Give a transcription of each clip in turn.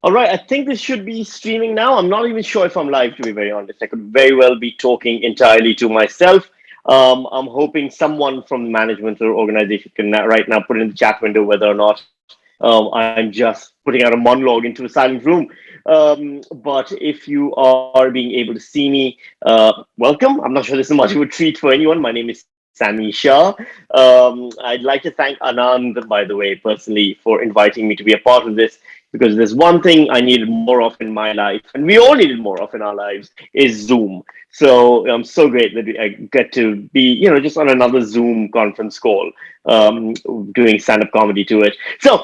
All right, I think this should be streaming now. I'm not even sure if I'm live, to be very honest. I could very well be talking entirely to myself. I'm hoping someone from management or organization can right now put in the chat window whether or not I'm just putting out a monologue into a silent room. But if you are being able to see me, welcome. I'm not sure this is much of a treat for anyone. My name is Sami Shah. I'd like to thank Anand, by the way, personally, for inviting me to be a part of this because there's one thing I needed more of in my life, and we all needed more of in our lives, is Zoom. So I'm so great that I get to be, just on another Zoom conference call, doing stand-up comedy to it. So,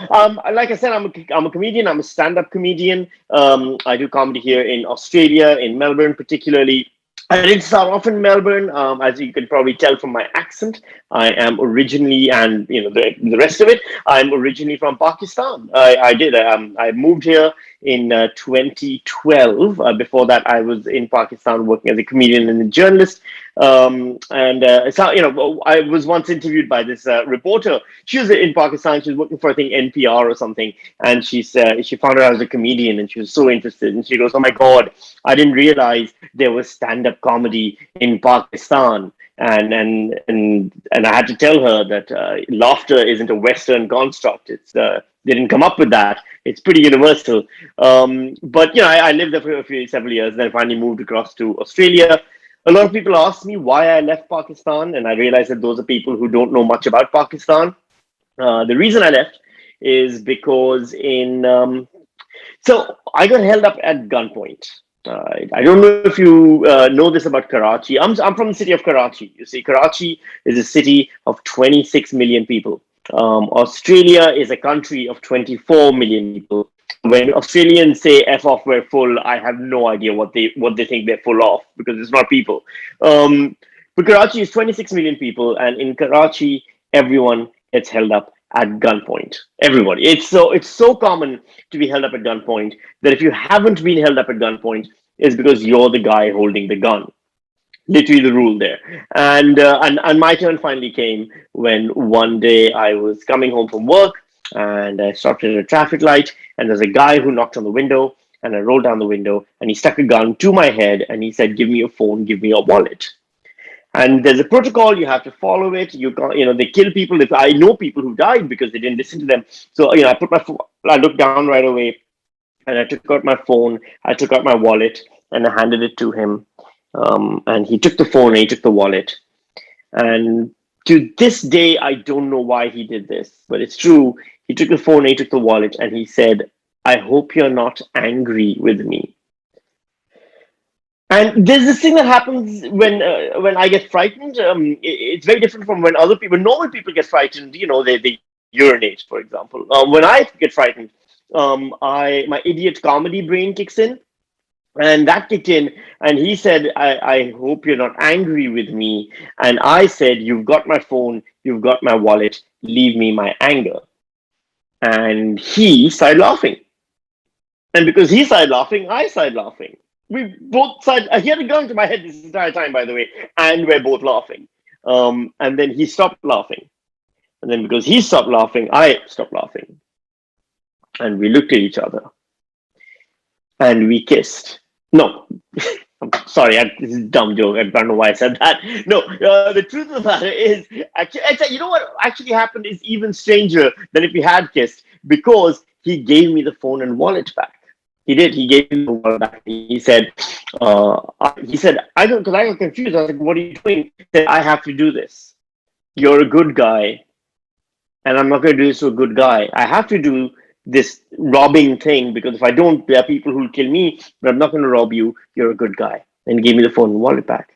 like I said, I'm a comedian. I'm a stand-up comedian. I do comedy here in Australia, in Melbourne, particularly. I didn't start off in Melbourne, as you can probably tell from my accent. I am originally, and the rest of it, I'm originally from Pakistan. I moved here in 2012. Before that, I was in Pakistan working as a comedian and a journalist. I was once interviewed by this reporter. She was in Pakistan. She was working for, I think, NPR or something. And she found out I was a comedian, and she was so interested. And she goes, "Oh my God, I didn't realize there was stand-up comedy in Pakistan." And I had to tell her that laughter isn't a Western construct. They didn't come up with that. It's pretty universal. But I lived there for several years. Then finally moved across to Australia. A lot of people ask me why I left Pakistan, and I realize that those are people who don't know much about Pakistan. The reason I left is because so I got held up at gunpoint. I don't know if you know this about Karachi. I'm from the city of Karachi. You see, Karachi is a city of 26 million people. Australia is a country of 24 million people. When Australians say "f off, we're full," I have no idea what they think they're full of because it's not people. But Karachi is 26 million people, and in Karachi, everyone gets held up at gunpoint. Everybody. It's so common to be held up at gunpoint that if you haven't been held up at gunpoint, it's because you're the guy holding the gun. Literally the rule there. And my turn finally came when one day I was coming home from work and I stopped at a traffic light, and there's a guy who knocked on the window, and I rolled down the window, and he stuck a gun to my head, and he said, "Give me your phone, give me your wallet." And there's a protocol, you have to follow it. They kill people. If I know people who died because they didn't listen to them. So I looked down right away, and I took out my phone, I took out my wallet, and I handed it to him. And he took the phone and he took the wallet. And to this day, I don't know why he did this, but it's true. He took the phone and he took the wallet, and he said, "I hope you're not angry with me." And there's this thing that happens when I get frightened. It's very different from when other people, normal people get frightened. They urinate, for example. When I get frightened, my idiot comedy brain kicks in, and that kicked in. And he said, "I hope you're not angry with me." And I said, "You've got my phone, you've got my wallet. Leave me my anger." And he started laughing. And because he started laughing, I started laughing. We both started, he had a gun to my head this entire time, by the way, and we're both laughing. And then he stopped laughing. And then because he stopped laughing, I stopped laughing. And we looked at each other. And we kissed. No, I'm sorry, this is a dumb joke. I don't know why I said that. No, the truth of the matter is, actually, you know what actually happened is even stranger than if we had kissed, because he gave me the phone and wallet back. He did. He gave me the wallet back. He said, I don't, because I got confused. I was like, "What are you doing?" He said, "I have to do this. You're a good guy, and I'm not going to do this to a good guy. I have to do this robbing thing because if I don't, there are people who will kill me, but I'm not going to rob you. You're a good guy." And he gave me the phone and wallet back.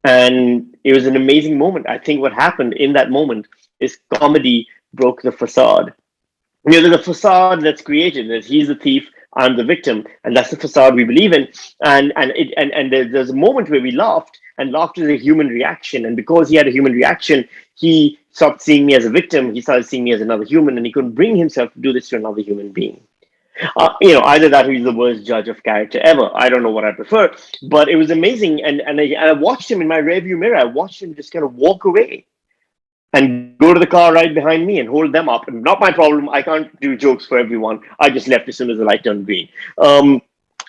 And it was an amazing moment. I think what happened in that moment is comedy broke the facade. The facade that's created that he's the thief, I'm the victim, and that's the facade we believe in. And there's a moment where we laughed, and laughter is a human reaction. And because he had a human reaction, he stopped seeing me as a victim. He started seeing me as another human, and he couldn't bring himself to do this to another human being. Either that or he's the worst judge of character ever. I don't know what I prefer, but it was amazing. And I watched him in my rearview mirror. I watched him just kind of walk away. and go to the car right behind me and hold them up. Not my problem. I can't do jokes for everyone. I just left as soon as the light turned green.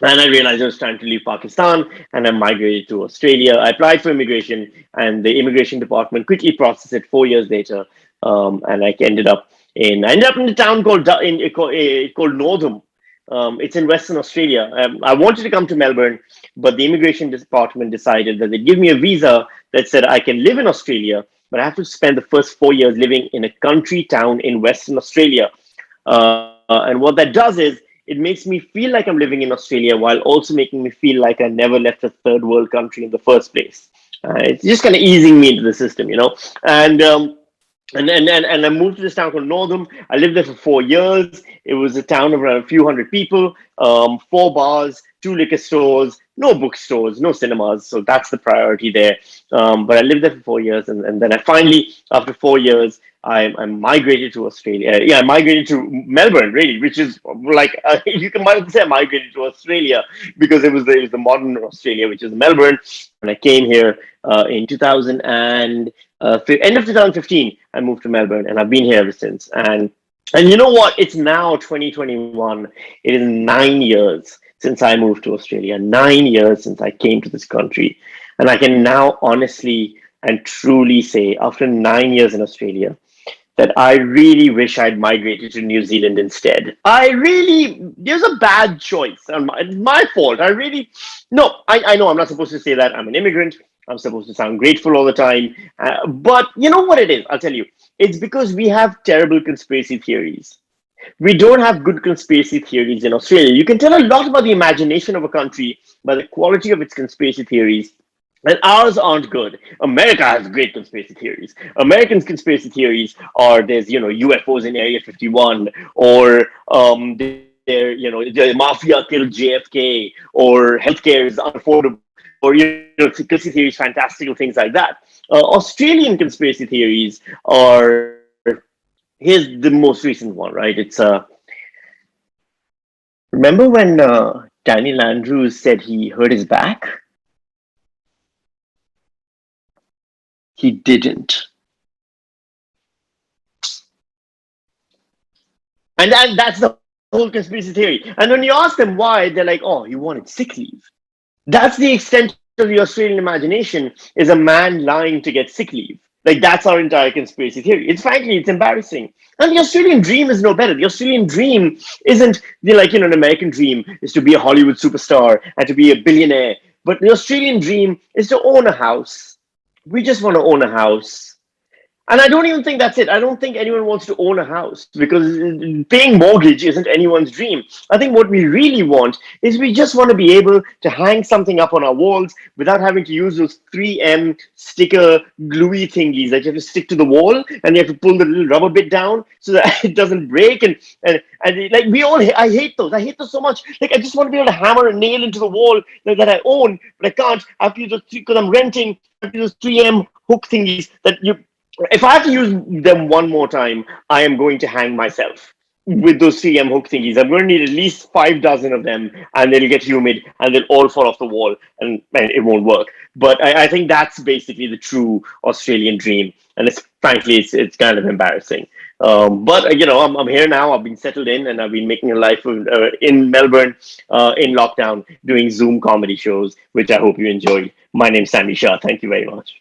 And I realized I was trying to leave Pakistan, and I migrated to Australia. I applied for immigration, and the immigration department quickly processed it 4 years later. And I ended up in a town called Northam. It's in Western Australia. I wanted to come to Melbourne, but the immigration department decided that they'd give me a visa that said I can live in Australia, but I have to spend the first 4 years living in a country town in Western Australia. And what that does is it makes me feel like I'm living in Australia while also making me feel like I never left a third world country in the first place. It's just kind of easing me into the system, you know. And I moved to this town called Northam. I lived there for 4 years. It was a town of around a few hundred people, 4 bars, 2 liquor stores, no bookstores, no cinemas. So that's the priority there. But I lived there for 4 years, and then I finally, after 4 years, I migrated to Australia. Yeah, I migrated to Melbourne, really, which is like you can might say I migrated to Australia because it was the modern Australia, which is Melbourne. And I came here in 2000 and end of 2015. I moved to Melbourne, and I've been here ever since. And you know what? It's now 2021. It is 9 years since I moved to Australia. 9 years since I came to this country, and I can now honestly and truly say, after 9 years in Australia, that I really wish I'd migrated to New Zealand instead. It was a bad choice. It's my fault. No, I know I'm not supposed to say that. I'm an immigrant. I'm supposed to sound grateful all the time. But you know what it is? I'll tell you. It's because we have terrible conspiracy theories. We don't have good conspiracy theories in Australia. You can tell a lot about the imagination of a country by the quality of its conspiracy theories, and ours aren't good. America has great conspiracy theories. Americans' conspiracy theories are there's UFOs in Area 51, or the mafia killed JFK, or healthcare is unaffordable, or conspiracy theories, fantastical things like that. Australian conspiracy theories are, here's the most recent one, right? It's remember when Daniel Andrews said he hurt his back? He didn't. And that's the whole conspiracy theory. And when you ask them why, they're like, oh, he wanted sick leave. That's the extent of the Australian imagination, is a man lying to get sick leave. Like, that's our entire conspiracy theory. It's embarrassing. And the Australian dream is no better. The Australian dream isn't an American dream is to be a Hollywood superstar and to be a billionaire. But the Australian dream is to own a house. We just want to own a house. And I don't even think that's it. I don't think anyone wants to own a house, because paying mortgage isn't anyone's dream. I think what we really want is we just want to be able to hang something up on our walls without having to use those 3M sticker gluey thingies that you have to stick to the wall, and you have to pull the little rubber bit down so that it doesn't break. And like I hate those. I hate those so much. Like, I just want to be able to hammer a nail into the wall that I own, but I can't. I have to use those, because I'm renting. I have to use those 3M hook thingies that you. If I have to use them one more time, I am going to hang myself with those 3M hook thingies. I'm going to need at least 5 dozen of them, and they'll get humid and they'll all fall off the wall, and it won't work. But I think that's basically the true Australian dream. And frankly, it's kind of embarrassing. But I'm here now. I've been settled in, and I've been making a life in Melbourne, in lockdown, doing Zoom comedy shows, which I hope you enjoyed. My name's Sami Shah. Thank you very much.